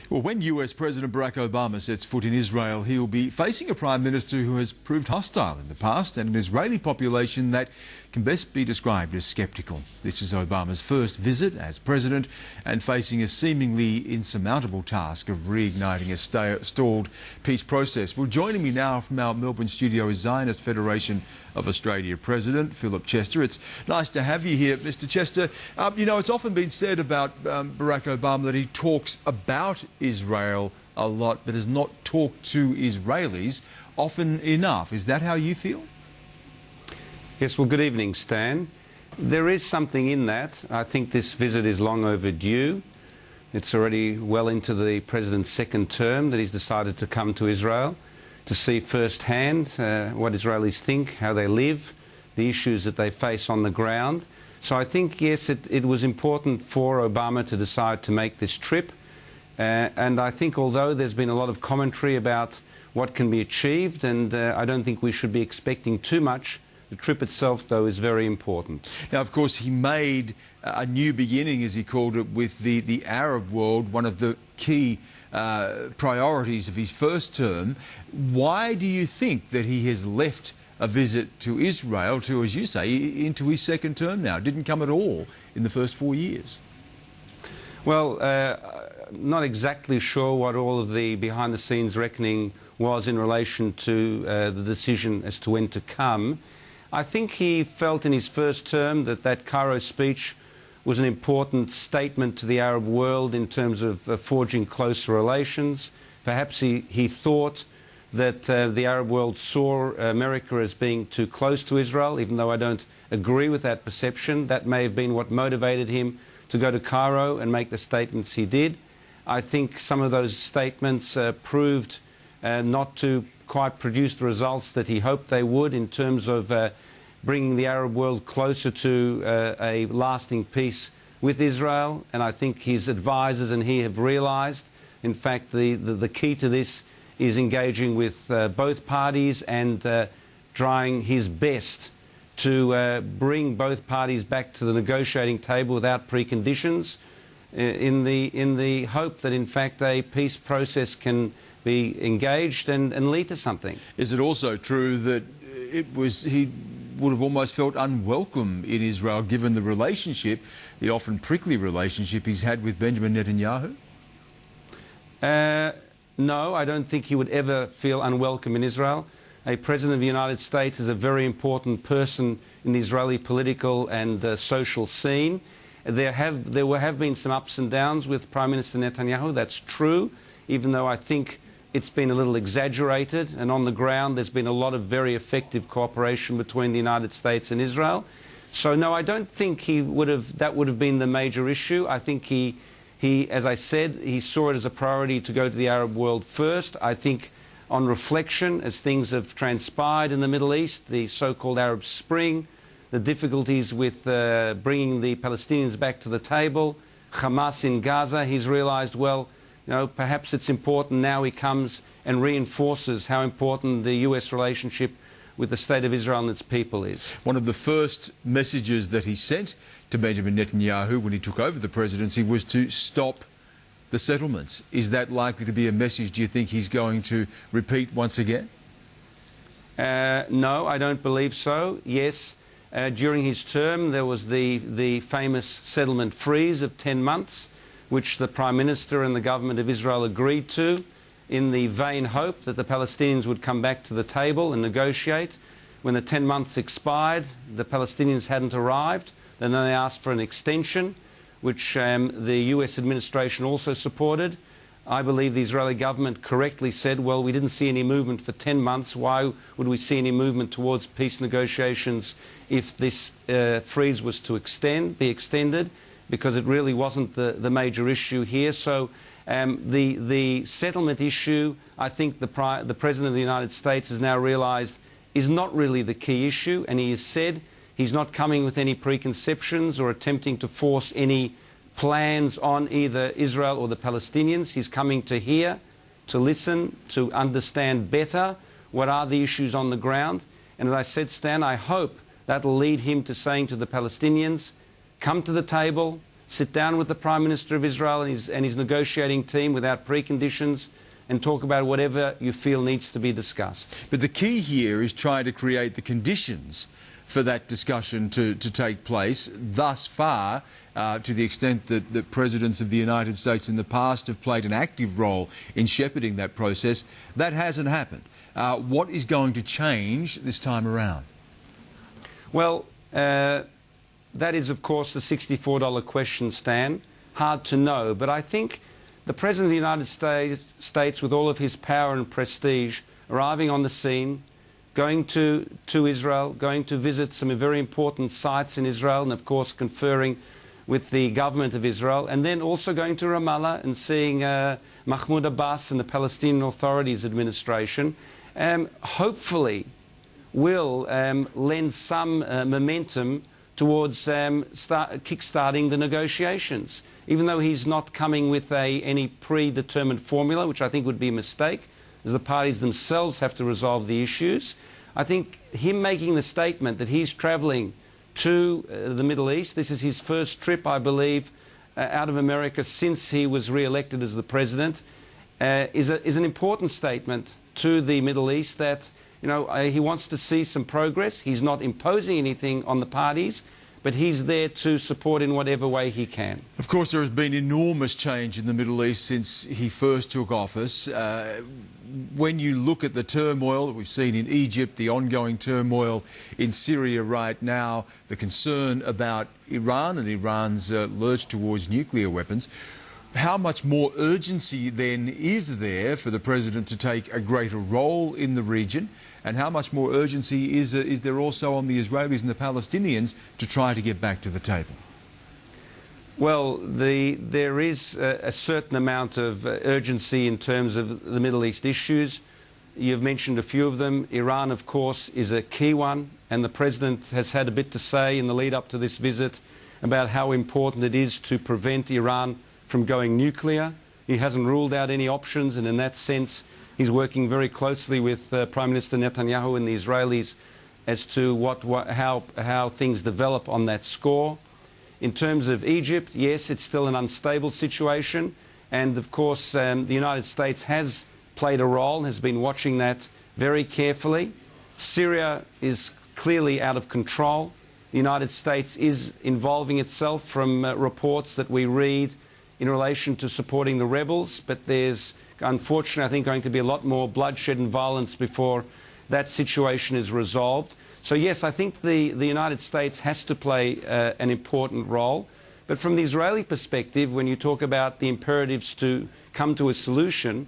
Well, when US President Barack Obama sets foot in Israel, he'll be facing a Prime Minister who has proved hostile in the past and an Israeli population that can best be described as sceptical. This is Obama's first visit as President and facing a seemingly insurmountable task of reigniting a stalled peace process. Well, joining me now from our Melbourne studio is Zionist Federation of Australia President Philip Chester. It's nice to have you here, Mr. Chester. You know, it's often been said about Barack Obama that he talks about Israel a lot, but has not talked to Israelis often enough. Is that how you feel? Yes, well, good evening, Stan. There is something in that. I think this visit is long overdue. It's already well into the President's second term that he's decided to come to Israel to see firsthand what Israelis think, how they live, the issues that they face on the ground. So I think, yes, it was important for Obama to decide to make this trip. And I think although there's been a lot of commentary about what can be achieved, and I don't think we should be expecting too much, the trip itself, though, is very important. Now, of course, he made a new beginning, as he called it, with the Arab world, one of the key priorities of his first term. Why do you think that he has left a visit to Israel to, as you say, into his second term now? Didn't come at all in the first 4 years. Well, not exactly sure what all of the behind-the-scenes reckoning was in relation to the decision as to when to come. I think he felt in his first term that that Cairo speech was an important statement to the Arab world in terms of forging closer relations. Perhaps he thought that the Arab world saw America as being too close to Israel, even though I don't agree with that perception. That may have been what motivated him to go to Cairo and make the statements he did. I think some of those statements proved not to quite produce the results that he hoped they would in terms of bringing the Arab world closer to a lasting peace with Israel. And I think his advisers and he have realised, in fact, the key to this is engaging with both parties and trying his best to bring both parties back to the negotiating table without preconditions, in the hope that, in fact, a peace process can be engaged and lead to something. Is it also true that he would have almost felt unwelcome in Israel, given the relationship, the often prickly relationship he's had with Benjamin Netanyahu? No, I don't think he would ever feel unwelcome in Israel. A President of the United States is a very important person in the Israeli political and social scene. There have been some ups and downs with Prime Minister Netanyahu, that's true, even though I think it's been a little exaggerated, and on the ground there's been a lot of very effective cooperation between the United States and Israel. So no, I don't think that would have been the major issue. I think he, as I said, he saw it as a priority to go to the Arab world first. I think on reflection, as things have transpired in the Middle East, the so-called Arab Spring, the difficulties with bringing the Palestinians back to the table, Hamas in Gaza, he's realised, well, you know, perhaps it's important now he comes and reinforces how important the US relationship with the State of Israel and its people is. One of the first messages that he sent to Benjamin Netanyahu when he took over the presidency was to stop the settlements. Is that likely to be a message, do you think, he's going to repeat once again? No, I don't believe so. Yes, during his term there was the famous settlement freeze of 10 months, which the Prime Minister and the government of Israel agreed to in the vain hope that the Palestinians would come back to the table and negotiate. When the 10 months expired, the Palestinians hadn't arrived. Then they asked for an extension, which the US administration also supported. I believe the Israeli government correctly said, well, we didn't see any movement for 10 months. Why would we see any movement towards peace negotiations if this freeze was to be extended? Because it really wasn't the major issue here. So the settlement issue, I think the President of the United States has now realised, is not really the key issue, and he has said he's not coming with any preconceptions or attempting to force any plans on either Israel or the Palestinians. He's coming to hear, to listen, to understand better what are the issues on the ground. And as I said, Stan, I hope that will lead him to saying to the Palestinians, come to the table, sit down with the Prime Minister of Israel and his negotiating team without preconditions and talk about whatever you feel needs to be discussed. But the key here is trying to create the conditions for that discussion to take place. Thus far, to the extent that the presidents of the United States in the past have played an active role in shepherding that process, that hasn't happened. What is going to change this time around? Well, that is, of course, the $64 question, Stan. Hard to know, but I think the President of the United States, with all of his power and prestige, arriving on the scene, going to Israel, going to visit some very important sites in Israel, and of course conferring with the government of Israel, and then also going to Ramallah and seeing Mahmoud Abbas and the Palestinian Authorities administration, hopefully will lend some momentum towards kick-starting the negotiations. Even though he's not coming with any predetermined formula, which I think would be a mistake, as the parties themselves have to resolve the issues. I think him making the statement that he's travelling to the Middle East, this is his first trip, I believe, out of America since he was re-elected as the president, is an important statement to the Middle East that, you know, he wants to see some progress. He's not imposing anything on the parties, but he's there to support in whatever way he can. Of course, there has been enormous change in the Middle East since he first took office. When you look at the turmoil that we've seen in Egypt, the ongoing turmoil in Syria right now, the concern about Iran and Iran's lurch towards nuclear weapons, how much more urgency then is there for the President to take a greater role in the region? And how much more urgency is there also on the Israelis and the Palestinians to try to get back to the table? Well, there is a certain amount of urgency in terms of the Middle East issues. You've mentioned a few of them. Iran, of course, is a key one, and the President has had a bit to say in the lead-up to this visit about how important it is to prevent Iran from going nuclear. He hasn't ruled out any options, and in that sense, he's working very closely with Prime Minister Netanyahu and the Israelis as to how things develop on that score. In terms of Egypt, yes, it's still an unstable situation, and of course the United States has played a role, has been watching that very carefully. Syria is clearly out of control. The United States is involving itself from reports that we read in relation to supporting the rebels, but there's unfortunately, I think, going to be a lot more bloodshed and violence before that situation is resolved. So yes, I think the United States has to play an important role. But from the Israeli perspective, when you talk about the imperatives to come to a solution,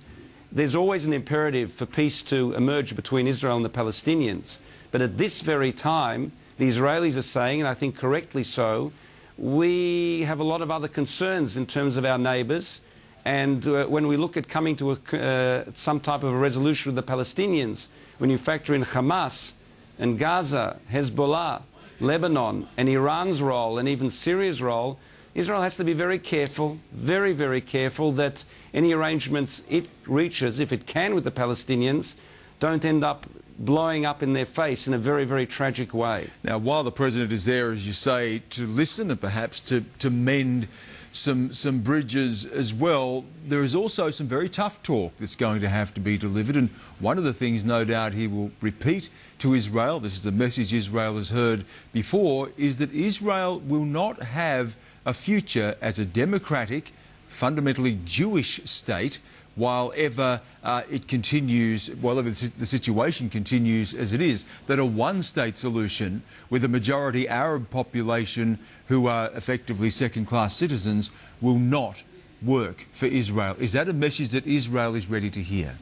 there's always an imperative for peace to emerge between Israel and the Palestinians. But at this very time, the Israelis are saying, and I think correctly so, we have a lot of other concerns in terms of our neighbours. And when we look at coming to some type of a resolution with the Palestinians, when you factor in Hamas and Gaza, Hezbollah, Lebanon, and Iran's role, and even Syria's role, Israel has to be very careful, very, very careful that any arrangements it reaches, if it can, with the Palestinians, don't end up blowing up in their face in a very, very tragic way. Now, while the President is there, as you say, to listen and perhaps to mend some bridges as well, there is also some very tough talk that's going to have to be delivered, and one of the things no doubt he will repeat to Israel, this is a message Israel has heard before, is that Israel will not have a future as a democratic, fundamentally Jewish state while ever it continues, while ever the situation continues as it is, that a one-state solution with a majority Arab population who are effectively second-class citizens will not work for Israel. Is that a message that Israel is ready to hear?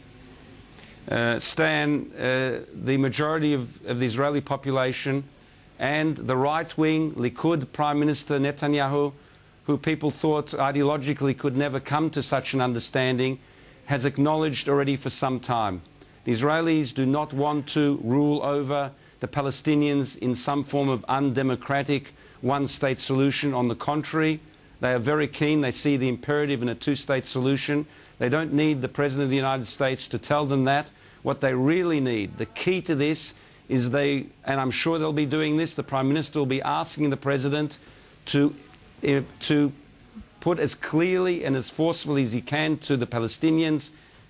Stan, the majority of the Israeli population and the right-wing Likud Prime Minister Netanyahu, who people thought ideologically could never come to such an understanding, has acknowledged already for some time. The Israelis do not want to rule over the Palestinians in some form of undemocratic one-state solution. On the contrary, they are very keen. They see the imperative in a two-state solution. They don't need the President of the United States to tell them that. What they really need, the key to this, is and I'm sure they'll be doing this, the Prime Minister will be asking the President to put as clearly and as forcefully as he can to the Palestinians,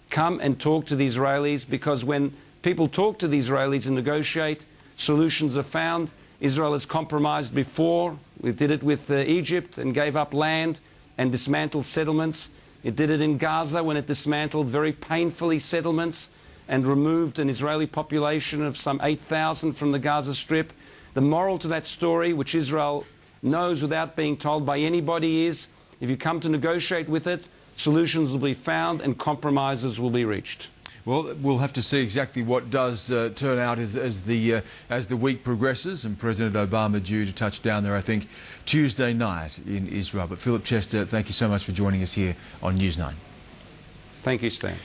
come and talk to the Israelis, because when people talk to the Israelis and negotiate, solutions are found. Israel has compromised before. We did it with Egypt and gave up land and dismantled settlements. It did it in Gaza when it dismantled very painfully settlements and removed an Israeli population of some 8,000 from the Gaza Strip. The moral to that story, which Israel knows without being told by anybody, is if you come to negotiate with it, solutions will be found and compromises will be reached. Well, we'll have to see exactly what does turn out as the week progresses, and President Obama due to touch down there, I think, Tuesday night in Israel. But Philip Chester, thank you so much for joining us here on Newsnight. Thank you, Stan.